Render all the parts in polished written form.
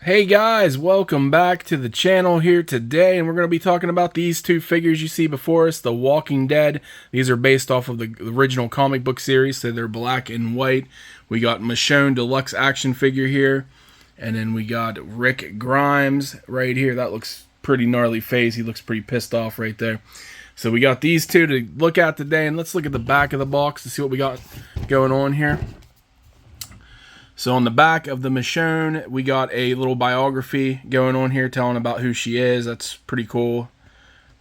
Hey guys, welcome back to the channel here today, and we're going to be talking about these two figures you see before us, The Walking Dead. These are based off of the original comic book series, so they're black and white. We got Michonne Deluxe action figure here, and then we got Rick Grimes right here. That looks pretty gnarly face. He looks pretty pissed off right there. So we got these two to look at today, and let's look at the back of the box to see what we got going on here. So on the back of the Michonne, we got a little biography going on here telling about who she is. That's pretty cool,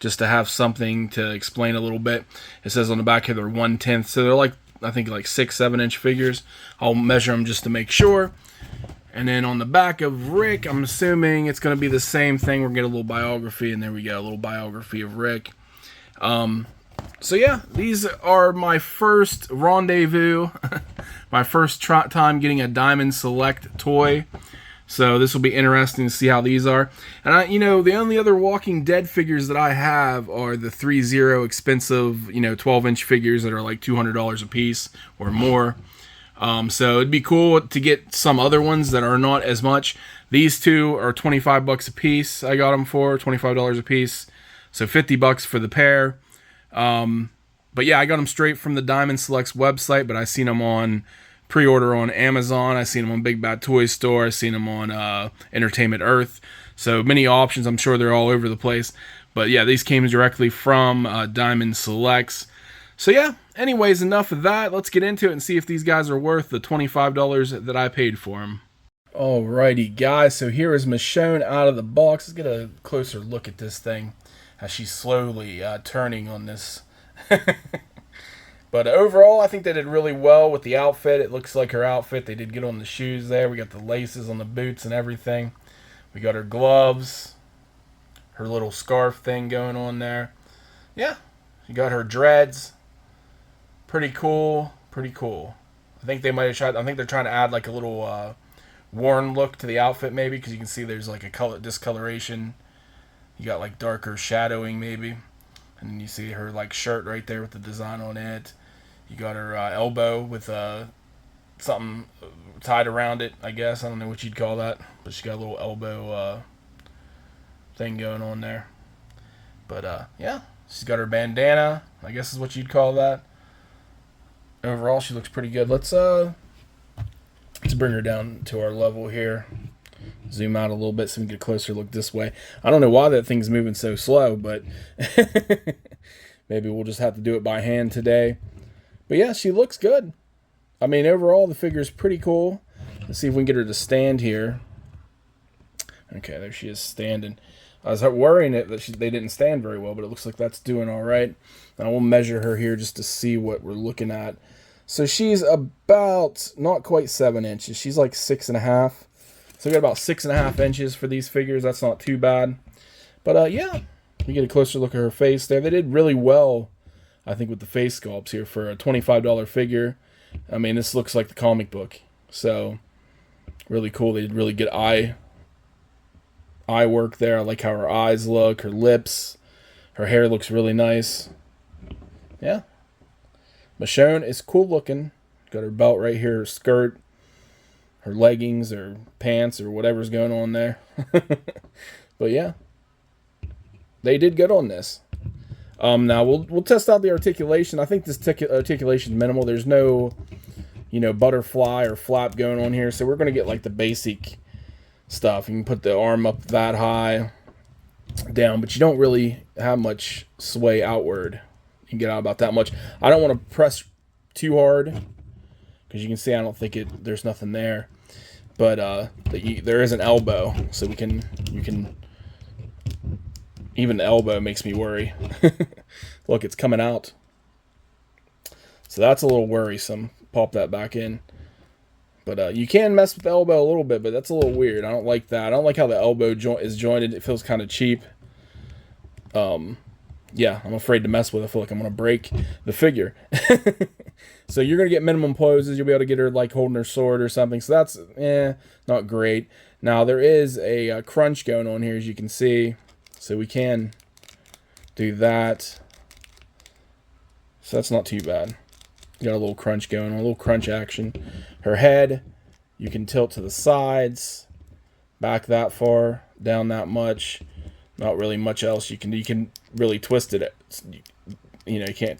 just to have something to explain a little bit. It says on the back here they're 1/10, so they're like, I think like 6-7 inch figures. I'll measure them just to make sure. And then on the back of Rick, I'm assuming it's going to be the same thing. We're going to get a little biography, and then we get a little biography of Rick. So yeah, these are my first rendezvous, my first time getting a Diamond Select toy. So this will be interesting to see how these are. And the only other Walking Dead figures that I have are the 3-0 expensive, 12-inch figures that are like $200 a piece or more. So it'd be cool to get some other ones that are not as much. These two are 25 bucks a piece. I got them for $25 a piece. So 50 bucks for the pair. But yeah, I got them straight from the Diamond Selects website, but I seen them on pre-order on Amazon. I seen them on Big Bad Toy Store. I seen them on Entertainment Earth. So many options. I'm sure they're all over the place. But yeah, these came directly from Diamond Selects. So yeah, anyways, enough of that. Let's get into it and see if these guys are worth the $25 that I paid for them. Alrighty, guys. So here is Michonne out of the box. Let's get a closer look at this thing as she's slowly turning on this. But overall, I think they did really well with the outfit. It looks like her outfit. They did good on the shoes there. We got the laces on the boots and everything. We got her gloves, her little scarf thing going on there. Yeah, she got her dreads. Pretty cool. Pretty cool. I think they might have tried. I think they're trying to add like a little worn look to the outfit, maybe, because you can see there's like a color discoloration. You got like darker shadowing maybe, and then you see her like shirt right there with the design on it. You got her elbow with something tied around it, I guess. I don't know what you'd call that, but she got a little elbow thing going on there. But yeah, she's got her bandana, I guess is what you'd call that. Overall, she looks pretty good. Let's bring her down to our level here. Zoom out a little bit so we can get a closer look this way. I don't know why that thing's moving so slow, but maybe we'll just have to do it by hand today. But yeah, she looks good. I mean, overall, the figure's pretty cool. Let's see if we can get her to stand here. Okay, there she is standing. I was worrying that they didn't stand very well, but it looks like that's doing all right. And I will measure her here just to see what we're looking at. So she's about, not quite 7 inches. She's like 6.5. So we got about 6.5 inches for these figures. That's not too bad. But yeah, you get a closer look at her face there. They did really well, I think, with the face sculpts here for a $25 figure. I mean, this looks like the comic book. So really cool. They did really good eye work there. I like how her eyes look, her lips, her hair looks really nice. Yeah. Michonne is cool looking. Got her belt right here, her skirt, her leggings or pants or whatever's going on there. But yeah, they did good on this. Now we'll test out the articulation. I think this articulation is minimal. There's no, butterfly or flap going on here. So we're going to get like the basic stuff. You can put the arm up that high, down, but you don't really have much sway outward. You can get out about that much. I don't want to press too hard, because you can see I don't think there's nothing there, but there is an elbow, so you can even the elbow makes me worry. Look, it's coming out, so that's a little worrisome. Pop that back in, but you can mess with the elbow a little bit, but that's a little weird. I don't like that. I don't like how the elbow is jointed. It feels kind of cheap. Yeah, I'm afraid to mess with it. I feel like I'm going to break the figure. So you're going to get minimum poses. You'll be able to get her like holding her sword or something. So that's not great. Now there is a crunch going on here, as you can see. So we can do that. So that's not too bad. Got a little crunch going on, a little crunch action. Her head, you can tilt to the sides. back that far, down that much. Not really much else you can do. You can really twist it. You know, you can't.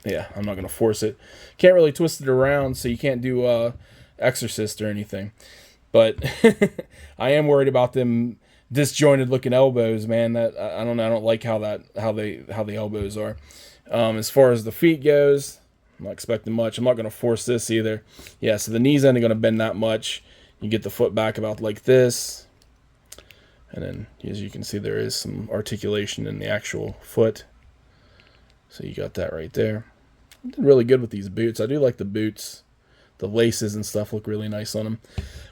Yeah, I'm not gonna force it. Can't really twist it around, so you can't do Exorcist or anything. But I am worried about them disjointed looking elbows, man. That I don't know. I don't like how the elbows are. As far as the feet goes, I'm not expecting much. I'm not gonna force this either. Yeah, so the knees ain't gonna bend that much. You get the foot back about like this. And then, as you can see, there is some articulation in the actual foot. So you got that right there. I did really good with these boots. I do like the boots. The laces and stuff look really nice on them.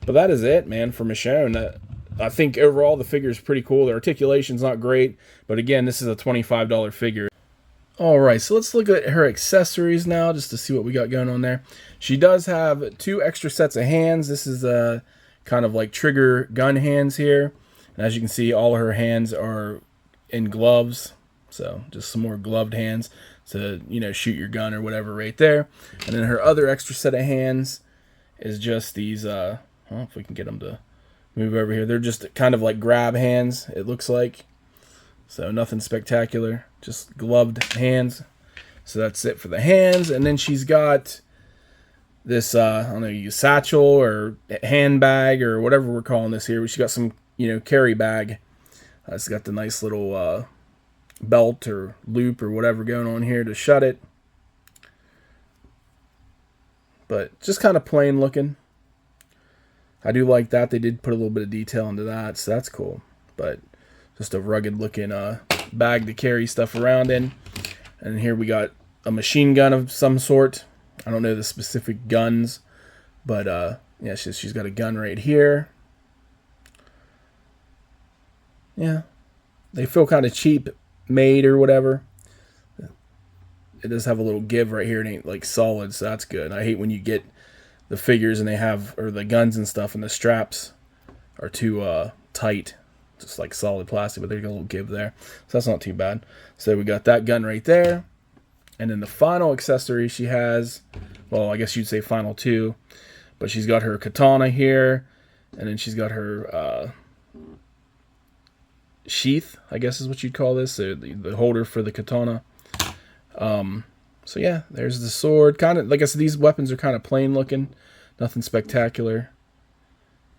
But that is it, man, for Michonne. I think overall the figure is pretty cool. The articulation's not great. But again, this is a $25 figure. Alright, so let's look at her accessories now, just to see what we got going on there. She does have 2 extra sets of hands. This is kind of like trigger gun hands here. And as you can see, all of her hands are in gloves. So just some more gloved hands to, you know, shoot your gun or whatever right there. And then her other extra set of hands is just these, well, if we can get them to move over here. They're just kind of like grab hands, it looks like. So nothing spectacular, just gloved hands. So that's it for the hands. And then she's got this, I don't know, satchel or handbag or whatever we're calling this here. She's got some, you know, carry bag. It's got the nice little belt or loop or whatever going on here to shut it. But just kind of plain looking. I do like that. They did put a little bit of detail into that, so that's cool. But just a rugged looking bag to carry stuff around in. And here we got a machine gun of some sort. I don't know the specific guns, but yeah, she's got a gun right here. Yeah, they feel kind of cheap made or whatever. It does have a little give right here. It ain't like solid, so that's good. I hate when you get the figures and they have, or the guns and stuff, and the straps are too tight, just like solid plastic, but there's a little give there, so that's not too bad. So we got that gun right there. And then the final accessory she has, well, I guess you'd say final 2, but she's got her katana here, and then she's got her sheath, I guess is what you'd call this, so the holder for the katana. So yeah, there's the sword. Kind of, like I said, these weapons are kind of plain looking, nothing spectacular.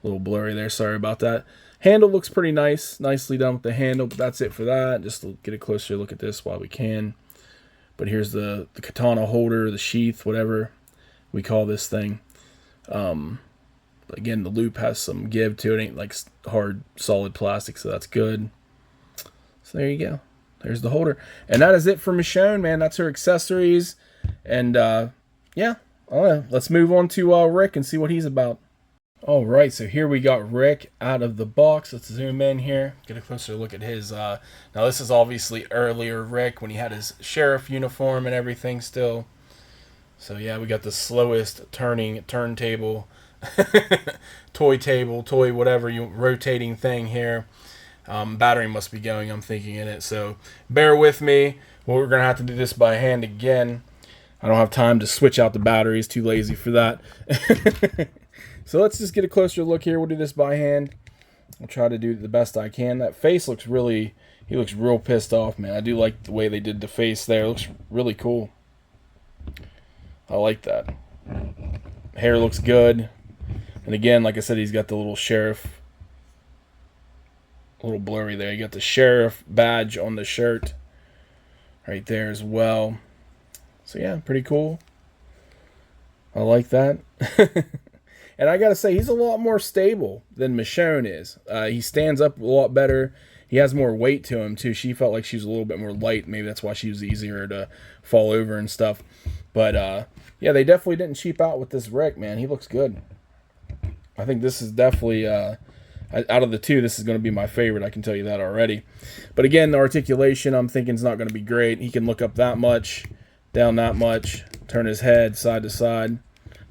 A little blurry there, sorry about that. Handle looks pretty nice, nicely done with the handle, but that's it for that. Just to get a closer look at this while we can. But here's the katana holder, the sheath, whatever we call this thing. Again, the loop has some give to it. Ain't like hard, solid plastic, so that's good. So there you go. There's the holder. And that is it for Michonne, man. That's her accessories. And, yeah. Let's move on to Rick and see what he's about. All right, so here we got Rick out of the box. Let's zoom in here, get a closer look at his. Now, this is obviously earlier Rick when he had his sheriff uniform and everything still. So, yeah, we got the slowest turntable, toy whatever, rotating thing here. Battery must be going, I'm thinking, in it. So, bear with me. Well, we're going to have to do this by hand again. I don't have time to switch out the batteries. Too lazy for that. So let's just get a closer look here. We'll do this by hand. I'll try to do the best I can. That face looks really, he looks real pissed off, man. I do like the way they did the face there. It looks really cool. I like that. Hair looks good. And again, like I said, he's got the little sheriff. A little blurry there. You got the sheriff badge on the shirt right there as well. So yeah, pretty cool. I like that. And I gotta say, he's a lot more stable than Michonne is. He stands up a lot better. He has more weight to him too. She felt like she was a little bit more light. Maybe that's why she was easier to fall over and stuff. But yeah, they definitely didn't cheap out with this Rick, man. He looks good. I think this is definitely, out of the two, this is going to be my favorite. I can tell you that already. But again, the articulation, I'm thinking is not going to be great. He can look up that much, down that much, turn his head side to side.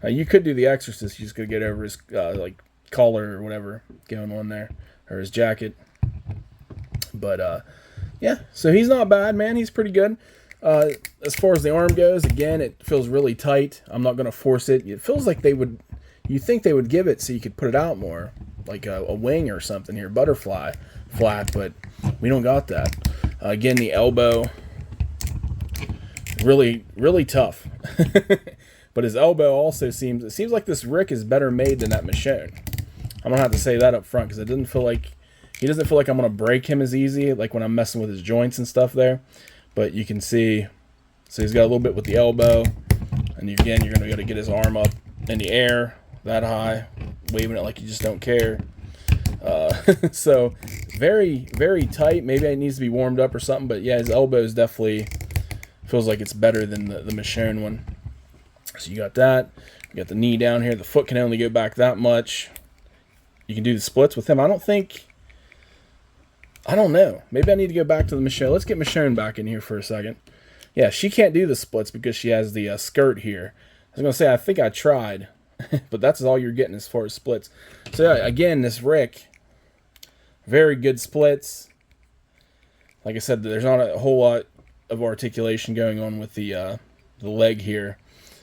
You could do the Exorcist. You just could get over his like collar or whatever going on there, or his jacket. But yeah, so he's not bad, man. He's pretty good. As far as the arm goes, again, it feels really tight. I'm not going to force it. It feels like they would. You think they would give it so you could put it out more, like a wing or something here, butterfly flap, but we don't got that. Again, the elbow, really, really tough. But his elbow also seems, it seems like this Rick is better made than that Michonne. I'm gonna have to say that up front because it doesn't feel like, he doesn't feel like I'm gonna break him as easy, like when I'm messing with his joints and stuff there. But you can see, so he's got a little bit with the elbow, and again, you're gonna be able to get his arm up in the air that high, waving it like you just don't care. So very, very tight. Maybe it needs to be warmed up or something, but yeah, his elbow is definitely, feels like it's better than the Michonne one. So you got that. You got the knee down here. The foot can only go back that much. You can do the splits with him. I don't know. Maybe I need to go back to the Michonne. Let's get Michonne back in here for a second. Yeah, she can't do the splits because she has the skirt here. I was going to say, I think I tried, but that's all you're getting as far as splits. So yeah, again, this Rick, very good splits. Like I said, there's not a whole lot of articulation going on with the leg here.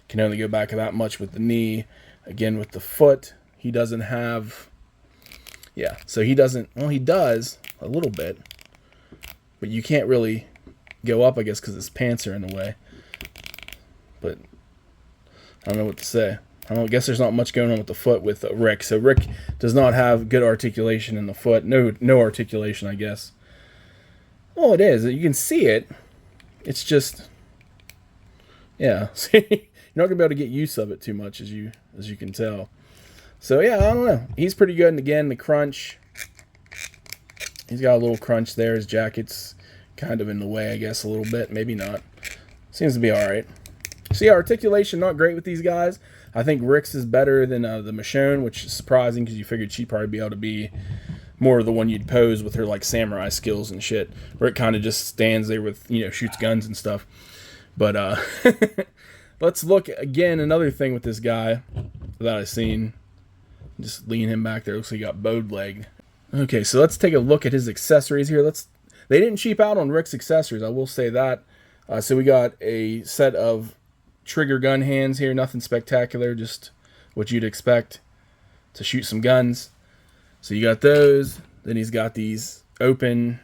Can only go back that much with the knee. Again, with the foot, he doesn't have, yeah, so he doesn't, well, he does a little bit, but you can't really go up, I guess, because his pants are in the way. But I don't know what to say. I guess there's not much going on with the foot with Rick. So Rick does not have good articulation in the foot. No articulation, I guess. Well, it is. You can see it. It's just, yeah. You're not gonna be able to get use of it too much, as you can tell. So yeah, I don't know. He's pretty good. And again, the crunch. He's got a little crunch there. His jacket's kind of in the way, I guess, a little bit. Maybe not. Seems to be all right. See, articulation not great with these guys. I think Rick's is better than the Michonne, which is surprising because you figured she'd probably be able to be more of the one you'd pose with her like samurai skills and shit. Rick kind of just stands there with, you know, shoots guns and stuff. But let's look again. Another thing with this guy that I've seen. Just lean him back there. Looks like he got bowed leg. Okay, so let's take a look at his accessories here. They didn't cheap out on Rick's accessories, I will say that. So we got a set of trigger gun hands here. Nothing spectacular, just what you'd expect to shoot some guns. So you got those. Then he's got these open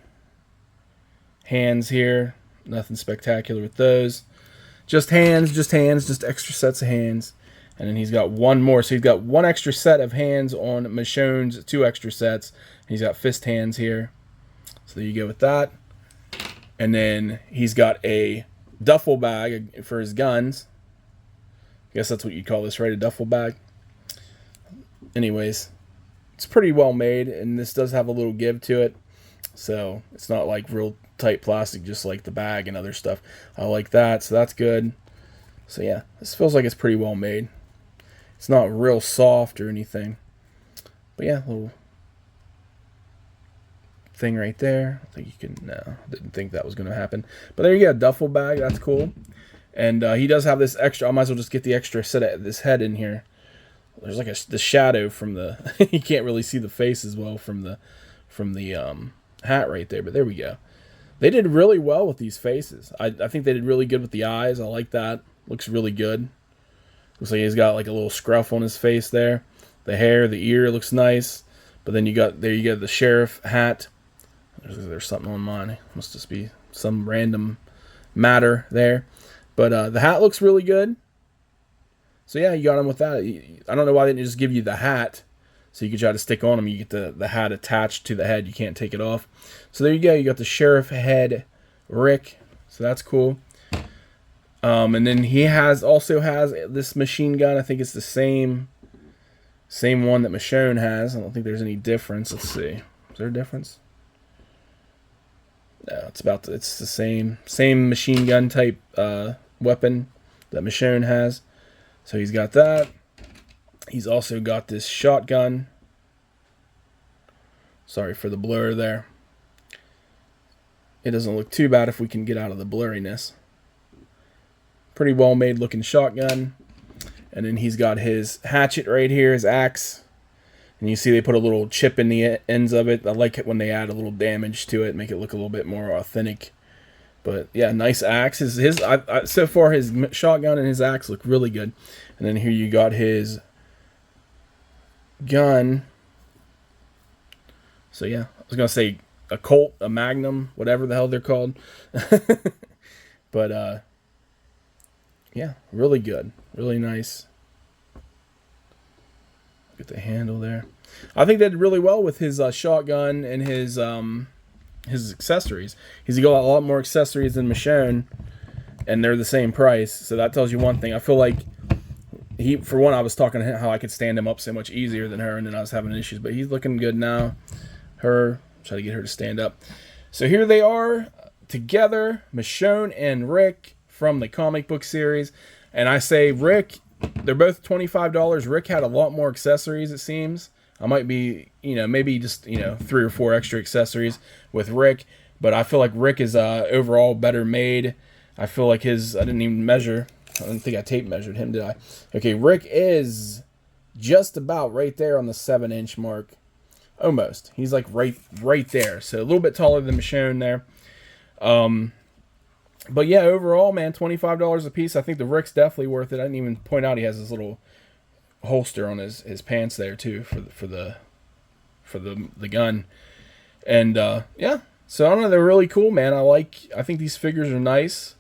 hands here. Nothing spectacular with those. Just hands, just extra sets of hands. And then he's got one more. So he's got one extra set of hands on Michonne's, 2 extra sets. And he's got fist hands here. So there you go with that. And then he's got a duffel bag for his guns. I guess that's what you'd call this, right? A duffel bag. Anyways, it's pretty well made. And this does have a little give to it. So it's not like real tight plastic, just like the bag and other stuff. I like that. So that's good. So yeah, this feels like it's pretty well made. It's not real soft or anything. But yeah, little thing right there. I think you can, no, didn't think that was going to happen. But there you go, duffel bag, that's cool. And he does have this extra, I might as well just get the extra set of this head in here. There's like the shadow from the, you can't really see the face as well from the hat right there, but there we go. They did really well with these faces. I think they did really good with the eyes. I like that. Looks really good. Looks like he's got like a little scruff on his face there. The hair, the ear looks nice. But then you got the sheriff hat. There's something on mine. It must just be some random matter there. But the hat looks really good. So yeah, you got him with that. I don't know why they didn't just give you the hat, so you could try to stick on him. You get the hat attached to the head. You can't take it off. So there you go. You got the sheriff head, Rick. So that's cool. And then he also has this machine gun. I think it's the same one that Michonne has. I don't think there's any difference. Let's see. Is there a difference? No, it's the same machine gun type weapon that Michonne has. So he's got that. He's also got this shotgun. Sorry for the blur there. It doesn't look too bad if we can get out of the blurriness. Pretty well made looking shotgun. And then he's got his hatchet right here, his axe. And you see they put a little chip in the ends of it. I like it when they add a little damage to it, make it look a little bit more authentic. But yeah, nice axe. So far his shotgun and his axe look really good. And then here you got his gun. So yeah, I was gonna say a Colt, a Magnum, whatever the hell they're called. But yeah, really good, really nice. Get the handle there. I think they did really well with his shotgun and his accessories. He's got a lot more accessories than Michonne, and they're the same price. So that tells you one thing. I feel like for one, I was talking to him how I could stand him up so much easier than her, and then I was having issues. But he's looking good now. Try to get her to stand up. So here they are together, Michonne and Rick from the comic book series. And I say Rick, they're both $25. Rick had a lot more accessories, it seems. I might be, maybe just, 3 or 4 extra accessories with Rick. But I feel like Rick is overall better made. I feel like I didn't even measure. I don't think I tape measured him, did I? Okay, Rick is just about right there on the 7-inch mark. Almost. He's like right there. So a little bit taller than Michonne there. But yeah, overall, man, $25 a piece. I think the Rick's definitely worth it. I didn't even point out he has this little holster on his pants there too for the gun. And yeah, so I don't know, they're really cool, man. I think these figures are nice.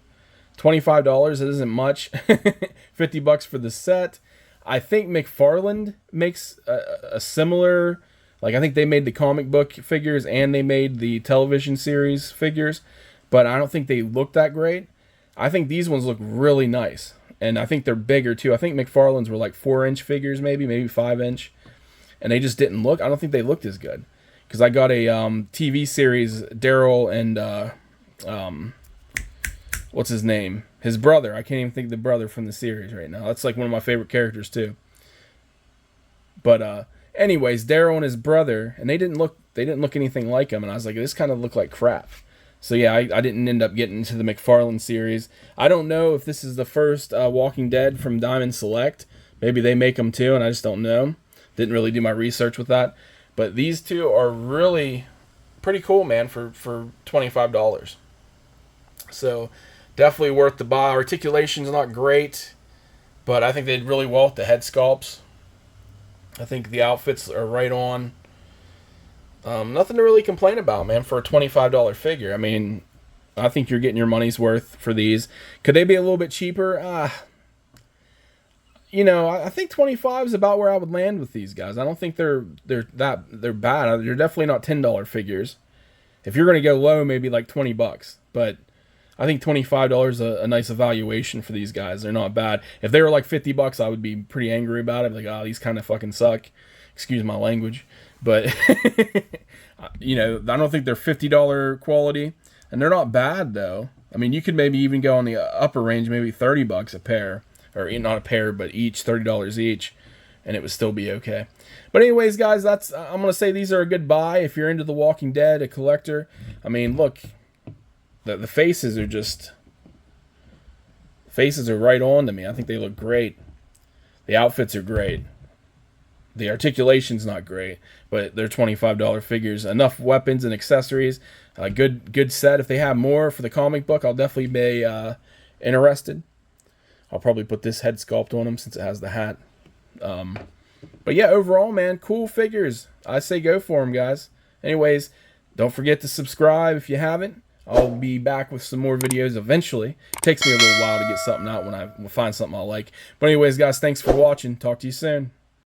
$25, it isn't much. $50 for the set. I think McFarlane makes a similar, like I think they made the comic book figures and they made the television series figures, but I don't think they look that great. I think these ones look really nice, and I think they're bigger too. I think McFarlane's were like 4-inch figures, maybe 5-inch, and they just didn't look. I don't think they looked as good because I got a TV series, Daryl and what's his name? His brother. I can't even think of the brother from the series right now. That's like one of my favorite characters too. But anyways, Daryl and his brother, and they didn't look anything like him, and I was like, this kind of looked like crap. So yeah, I didn't end up getting into the McFarlane series. I don't know if this is the first Walking Dead from Diamond Select. Maybe they make them too, and I just don't know. Didn't really do my research with that. But these two are really pretty cool, man, for $25. So definitely worth the buy. Articulation's not great, but I think they did really well with the head sculpts. I think the outfits are right on. Nothing to really complain about, man, for a $25 figure. I mean, I think you're getting your money's worth for these. Could they be a little bit cheaper? I think 25 is about where I would land with these guys. I don't think they're bad. They're definitely not $10 figures. If you're going to go low, maybe like $20. But I think $25 is a nice evaluation for these guys. They're not bad. If they were like $50, I would be pretty angry about it. Like, oh, these kind of fucking suck. Excuse my language. But, I don't think they're $50 quality. And they're not bad, though. I mean, you could maybe even go on the upper range, maybe $30 a pair. Or not a pair, but each, $30 each. And it would still be okay. But anyways, guys, I'm going to say these are a good buy if you're into The Walking Dead, a collector. I mean, look, the faces are just... Faces are right on to me. I think they look great. The outfits are great. The articulation's not great, but they're $25 figures. Enough weapons and accessories. Good set. If they have more for the comic book, I'll definitely be interested. I'll probably put this head sculpt on them since it has the hat. But yeah, overall, man, cool figures. I say go for them, guys. Anyways, don't forget to subscribe if you haven't. I'll be back with some more videos eventually. It takes me a little while to get something out when I find something I like. But anyways, guys, thanks for watching. Talk to you soon.